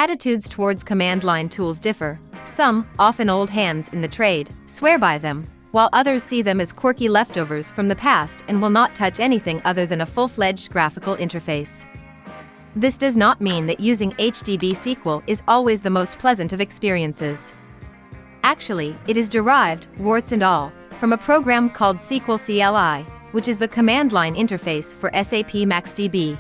Attitudes towards command line tools differ. Some, often old hands in the trade, swear by them, while others see them as quirky leftovers from the past and will not touch anything other than a full-fledged graphical interface. This does not mean that using HDBSQL is always the most pleasant of experiences. Actually, it is derived, warts and all, from a program called SQL CLI, which is the command line interface for SAP MaxDB.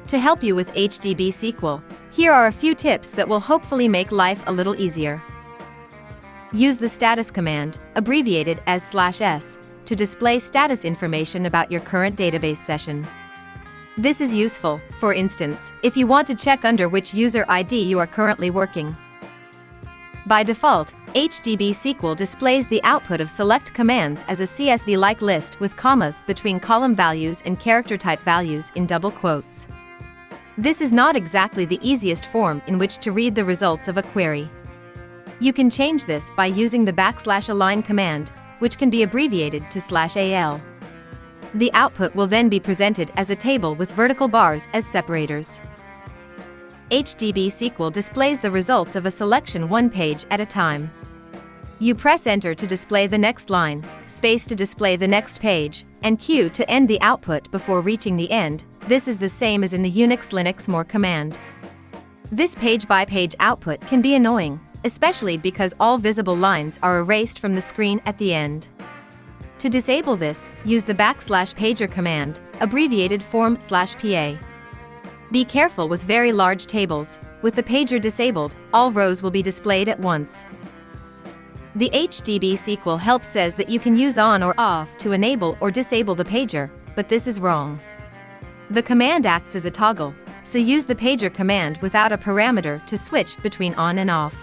To help you with HDBSQL, here are a few tips that will hopefully make life a little easier. Use the status command, abbreviated as /s, to display status information about your current database session. This is useful, for instance, if you want to check under which user ID you are currently working. By default, HDBSQL displays the output of select commands as a CSV-like list with commas between column values and character type values in double quotes. This is not exactly the easiest form in which to read the results of a query. You can change this by using the \align command, which can be abbreviated to /al. The output will then be presented as a table with vertical bars as separators. HDBSQL displays the results of a selection one page at a time. You press Enter to display the next line, space to display the next page, and Q to end the output before reaching the end. This is the same as in the Unix Linux more command. This page-by-page output can be annoying, especially because all visible lines are erased from the screen at the end. To disable this, use the \pager command, abbreviated form /pa. Be careful with very large tables. With the pager disabled, all rows will be displayed at once. The HDBSQL help says that you can use on or off to enable or disable the pager, but this is wrong. The command acts as a toggle, so use the pager command without a parameter to switch between on and off.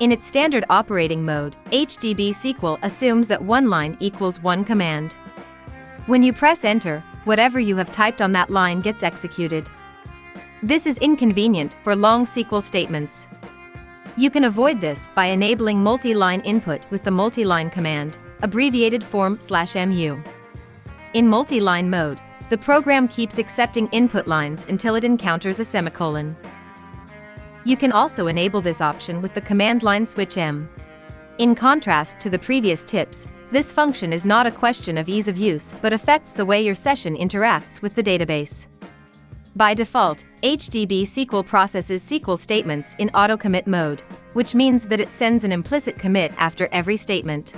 In its standard operating mode, HDBSQL assumes that one line equals one command. When you press Enter, whatever you have typed on that line gets executed. This is inconvenient for long SQL statements. You can avoid this by enabling multiline input with the multiline command, abbreviated form /mu. In multiline mode, the program keeps accepting input lines until it encounters a semicolon. You can also enable this option with the command line switch m. In contrast to the previous tips, this function is not a question of ease of use but affects the way your session interacts with the database. By default, HDBSQL processes SQL statements in autocommit mode, which means that it sends an implicit commit after every statement.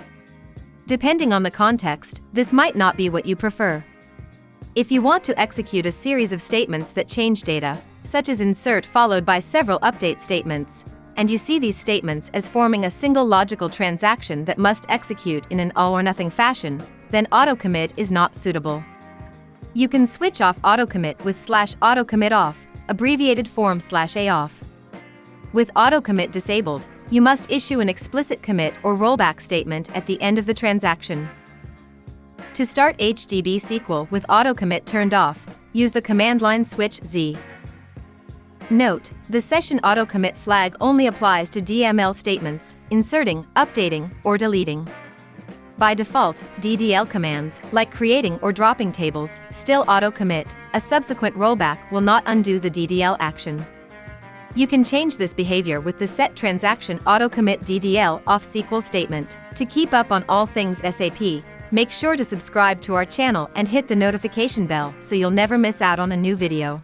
Depending on the context, this might not be what you prefer. If you want to execute a series of statements that change data, such as insert followed by several update statements, and you see these statements as forming a single logical transaction that must execute in an all-or-nothing fashion, then autocommit is not suitable. You can switch off autocommit with /autocommitOff, abbreviated form /aoff. With autocommit disabled, you must issue an explicit commit or rollback statement at the end of the transaction. To start HDBSQL with autocommit turned off, use the command line switch Z. Note, the session autocommit flag only applies to DML statements, inserting, updating, or deleting. By default, DDL commands, like creating or dropping tables, still autocommit. A subsequent rollback will not undo the DDL action. You can change this behavior with the set transaction autocommit DDL off SQL statement. To keep up on all things SAP, make sure to subscribe to our channel and hit the notification bell so you'll never miss out on a new video.